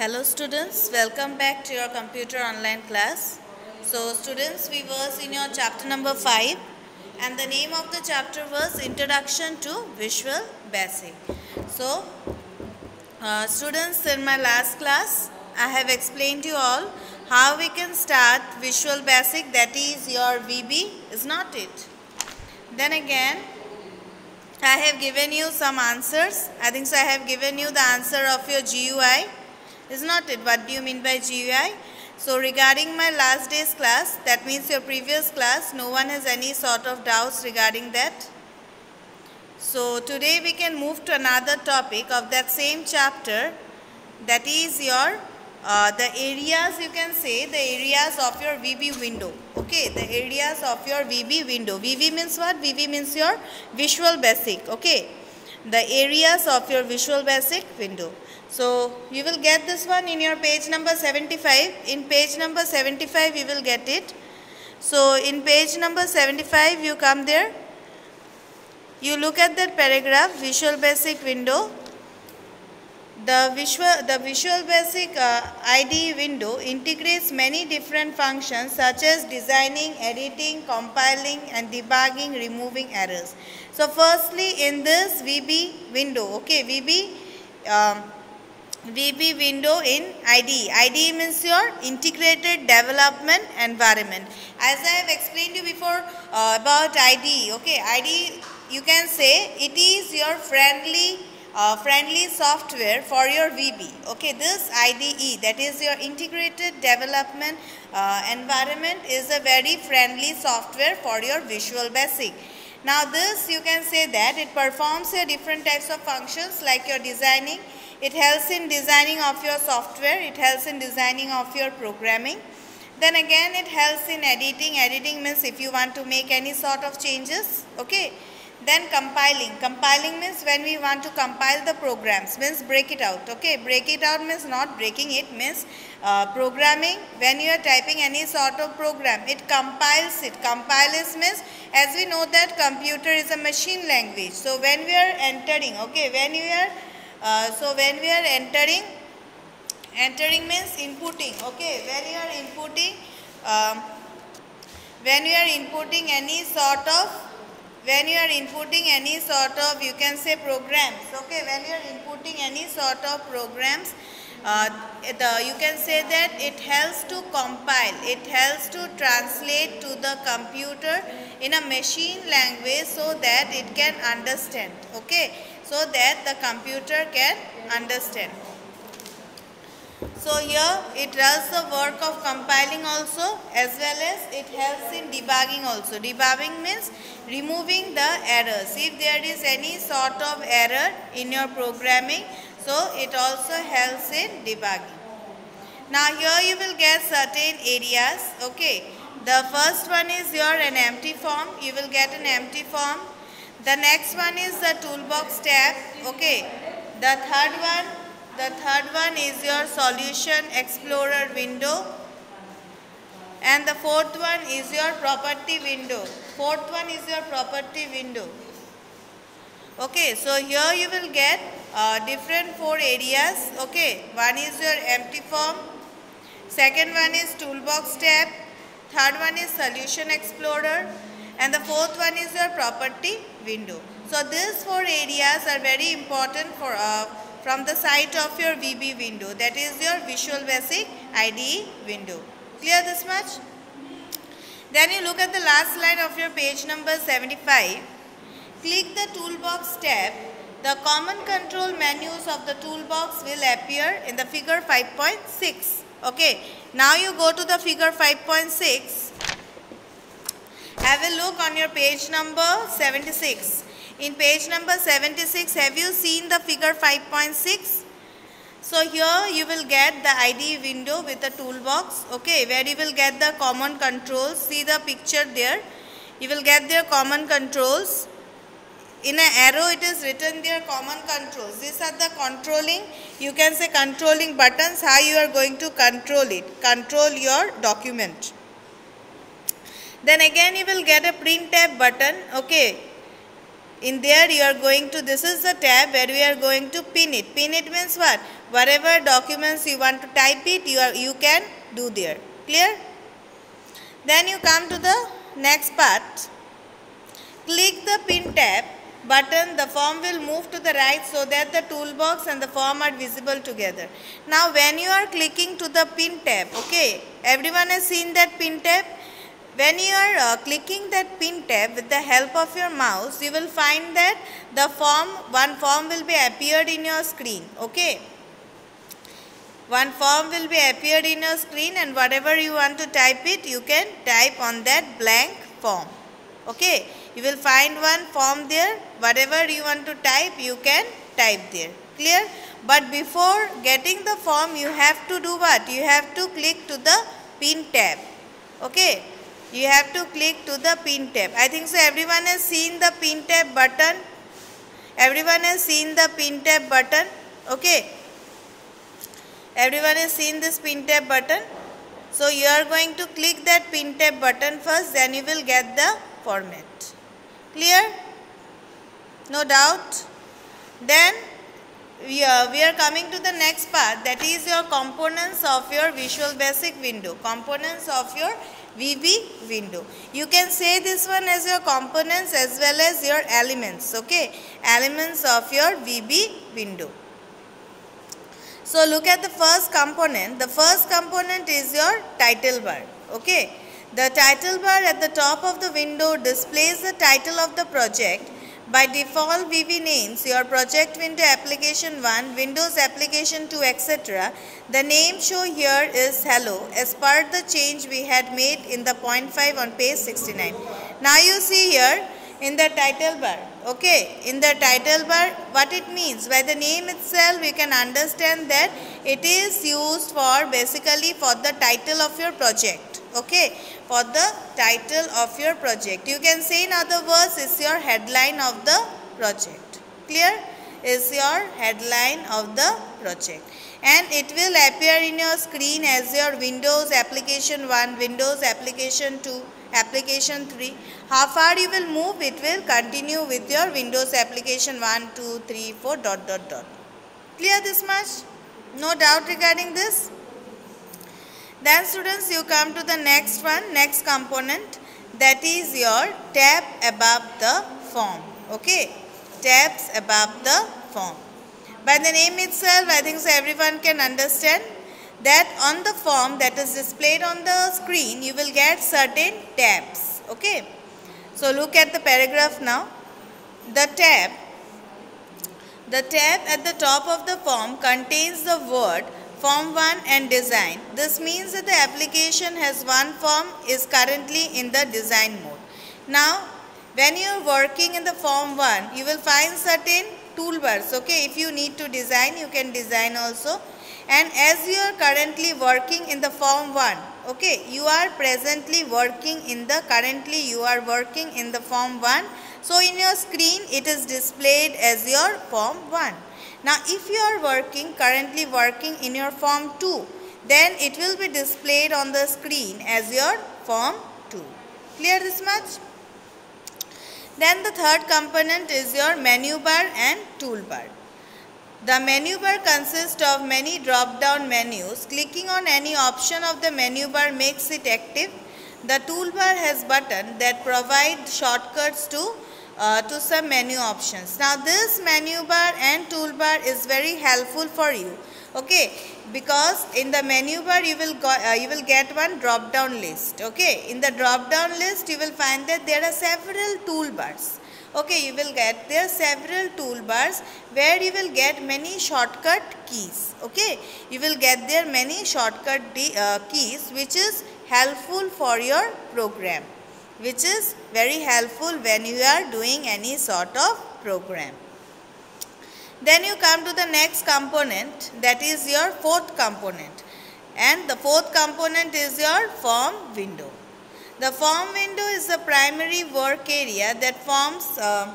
Hello students, welcome back to your computer online class. So students, we was in your chapter number 5 and the name of the chapter was Introduction to Visual Basic. So students, in my last class I have explained to you all how we can start Visual Basic, that is your VB, is not it? Then again I have given you some answers. I think so I have given you the answer of your GUI. Is not it? What do you mean by GUI? So regarding my last day's class, that means your previous class, no one has any sort of doubts regarding that. So today we can move to another topic of that same chapter, that is your the areas, you can say the areas of your VB window. Okay, the areas of your VB window. VB means what? VB means your Visual Basic. Okay, the areas of your Visual Basic window. So you will get this one in your page number 75. In page number 75 you will get it. So in page number 75 you come there. You look at that paragraph, Visual Basic window. The Visual Basic IDE window integrates many different functions such as designing, editing, compiling and debugging, removing errors. So firstly in this VB window, okay, VB window in IDE. IDE means your Integrated Development Environment. As I have explained to you before about IDE, okay, IDE you can say it is your friendly software for your VB. Okay, this IDE, that is your Integrated Development Environment, is a very friendly software for your Visual Basic. Now this you can say that it performs different types of functions like your designing. It helps in designing of your software, it helps in designing of your programming. Then again it helps in editing. Editing means if you want to make any sort of changes. Okay. Then compiling. Compiling means when we want to compile the programs, means break it out. Okay. Break it out means not breaking it, means programming. When you are typing any sort of program, it compiles it. Compiles means, as we know that computer is a machine language. So when we are entering, okay, when we are entering means inputting. Okay, when you are inputting any sort of you can say programs. Okay, when you are inputting any sort of programs, you can say that it helps to compile, it helps to translate to the computer in a machine language so that it can understand. Okay, so that the computer can understand. So here it does the work of compiling also, as well as it helps in debugging also. Debugging means removing the errors. If there is any sort of error in your programming, so it also helps in debugging. Now here you will get certain areas. Okay, the first one is an empty form. You will get an empty form. The next one is the toolbox tab. Okay, the third one is your solution explorer window, and the fourth one is your property window. Okay, so here you will get different 4 areas. Okay, one is your empty form, second one is toolbox tab, third one is solution explorer, and the fourth one is your property window. So these 4 areas are very important for from the side of your VB window, that is your Visual Basic IDE window. Clear this much? Then you look at the last line of your page number 75. Click the toolbox tab. The common control menus of the toolbox will appear in the figure 5.6. Okay, now you go to the figure 5.6. Have a look on your page number 76. In page number 76, have you seen the figure 5.6? So here you will get the IDE window with the toolbox, okay, where you will get the common controls. See the picture there. You will get their common controls. In an arrow it is written there common controls. These are the controlling, you can say controlling buttons, how you are going to control it, control your document. Then again you will get a print tab button, okay. In there you are going to, this is the tab where we are going to pin it. Pin it means what? Whatever documents you want to type it, you can do there. Clear? Then you come to the next part. Click the pin tab button, the form will move to the right so that the toolbox and the form are visible together. Now when you are clicking to the pin tab, okay, everyone has seen that pin tab? When you are clicking that pin tab with the help of your mouse, you will find that the one form will be appeared in your screen, okay. One form will be appeared in your screen, and whatever you want to type it, you can type on that blank form, okay. You will find one form there, whatever you want to type, you can type there, clear. But before getting the form, you have to do what? You have to click to the pin tab, okay. You have to click to the pin tab. I think so everyone has seen the pin tab button. Everyone has seen the pin tab button, okay. Everyone has seen this pin tab button. So you are going to click that pin tab button first, then you will get the format. Clear? No doubt? Then we are coming to the next part, that is your components of your Visual Basic window. Components of your VB window. You can say this one as your components as well as your elements, okay. Elements of your VB window. So look at the first component. The first component is your title bar, okay. The title bar at the top of the window displays the title of the project. By default VB names, your project window application 1, Windows application 2, etc. The name show here is hello as per the change we had made in the point 5 on page 69. Now you see here in the title bar, okay, in the title bar what it means. By the name itself we can understand that it is used for basically for the title of your project, okay, for the title of your project. You can say in other words it's your headline of the project, clear, is your headline of the project, and it will appear in your screen as your Windows application 1, Windows application 2, application 3. How far you will move, it will continue with your Windows application 1, 2, 3, 4, ... Clear this much? No doubt regarding this? Then students, you come to the next one, next component, that is your tab above the form, okay. Tabs above the form. By the name itself, I think so everyone can understand that on the form that is displayed on the screen, you will get certain tabs, okay. So look at the paragraph now. The tab at the top of the form contains the word Form 1 and Design. This means that the application has one form is currently in the design mode. Now, when you are working in the Form 1, you will find certain toolbars, okay. If you need to design, you can design also. And as you are currently working in the Form 1, okay, you are presently working in the, currently you are working in the Form 1. So in your screen, it is displayed as your Form 1. Now if you are currently working in your Form 2, then it will be displayed on the screen as your Form 2. Clear this much? Then the third component is your menu bar and toolbar. The menu bar consists of many drop-down menus. Clicking on any option of the menu bar makes it active. The toolbar has buttons that provide shortcuts to some menu options. Now this menu bar and toolbar is very helpful for you, okay, because in the menu bar you will get one drop down list, okay. In the drop down list you will find that there are several toolbars, okay. You will get there several toolbars where you will get many shortcut keys, okay. You will get there many shortcut keys which is helpful for your program, which is very helpful when you are doing any sort of program. Then you come to the next component, that is your fourth component, and the fourth component is your form window. The form window is the primary work area that forms the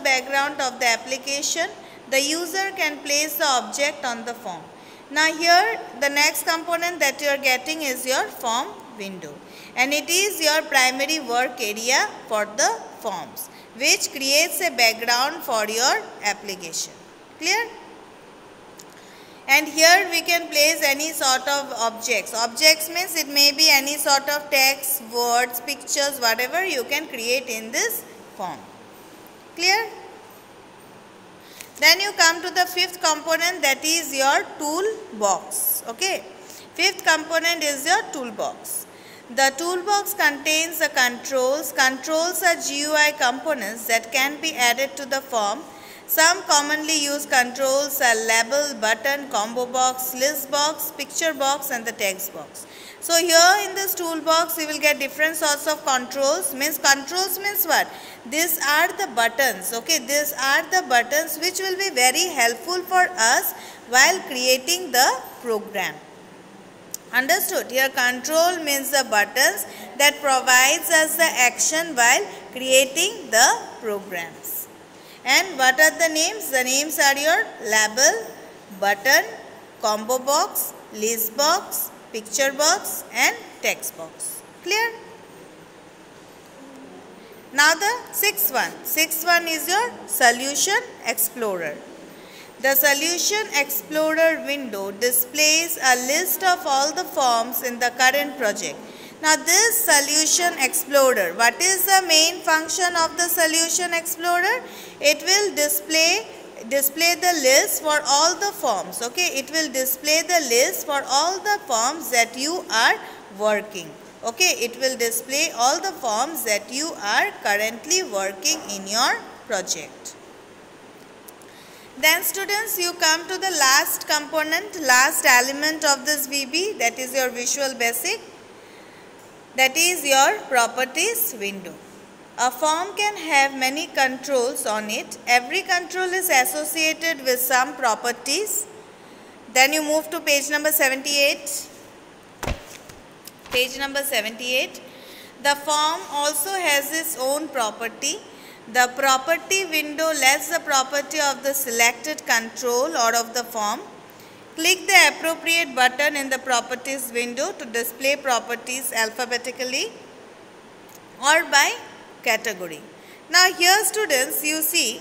background of the application. The user can place the object on the form. Now here the next component that you are getting is your form window, and it is your primary work area for the forms, which creates a background for your application. Clear? And here we can place any sort of objects. Objects means it may be any sort of text, words, pictures, whatever you can create in this form. Clear? Then you come to the fifth component, that is your toolbox. Okay. Fifth component is your toolbox. The toolbox contains the controls. Controls are GUI components that can be added to the form. Some commonly used controls are label, button, combo box, list box, picture box and the text box. So here in this toolbox you will get different sorts of controls. Controls means what? These are the buttons. Okay, these are the buttons which will be very helpful for us while creating the program. Understood? Here control means the buttons that provides us the action while creating the programs. And what are the names? The names are your label, button, combo box, list box, picture box and text box. Clear? Now the sixth one. Sixth one is your Solution Explorer. The Solution Explorer window displays a list of all the forms in the current project. Now this Solution Explorer, what is the main function of the Solution Explorer? It will display the list for all the forms. Okay, it will display the list for all the forms that you are working. Okay, it will display all the forms that you are currently working in your project. Then students, you come to the last component, last element of this VB, that is your Visual Basic. That is your properties window. A form can have many controls on it. Every control is associated with some properties. Then you move to page number 78. Page number 78. The form also has its own property. The property window lists the property of the selected control or of the form. Click the appropriate button in the properties window to display properties alphabetically or by category. Now here students, you see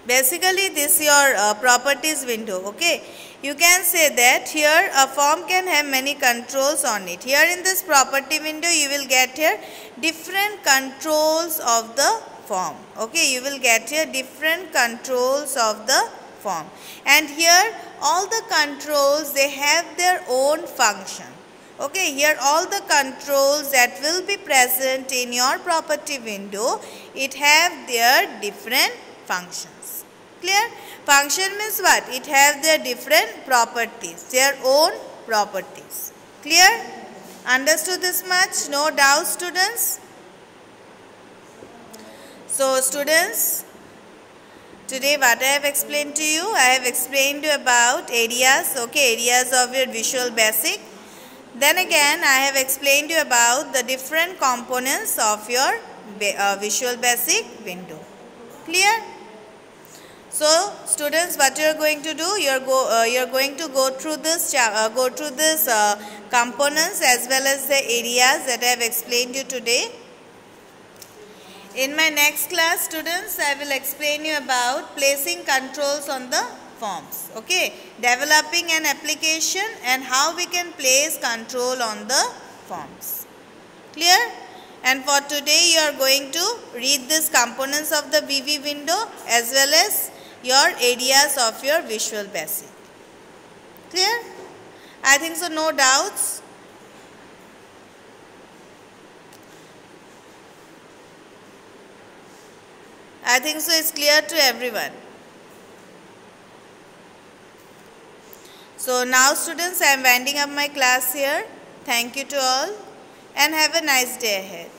basically this your properties window. Okay, you can say that here a form can have many controls on it. Here in this property window you will get here different controls of the form. Okay, you will get here different controls of the form, and here all the controls, they have their own function. Okay, here all the controls that will be present in your property window, it have their different functions. Clear? Function means what? It have their different properties, their own properties. Clear? Understood this much? No doubt students? So students, today what I have explained to you, I have explained you about areas, okay, areas of your Visual Basic. Then again I have explained you about the different components of your Visual Basic window. Clear? So students, what you are going to do, you are going to go through this components as well as the areas that I have explained you today. In my next class students, I will explain you about placing controls on the forms. Okay, developing an application and how we can place control on the forms. Clear? And for today you are going to read these components of the VB window as well as your areas of your Visual Basic. Clear? I think so, no doubts. I think so it's clear to everyone. So now students, I am winding up my class here. Thank you to all and have a nice day ahead.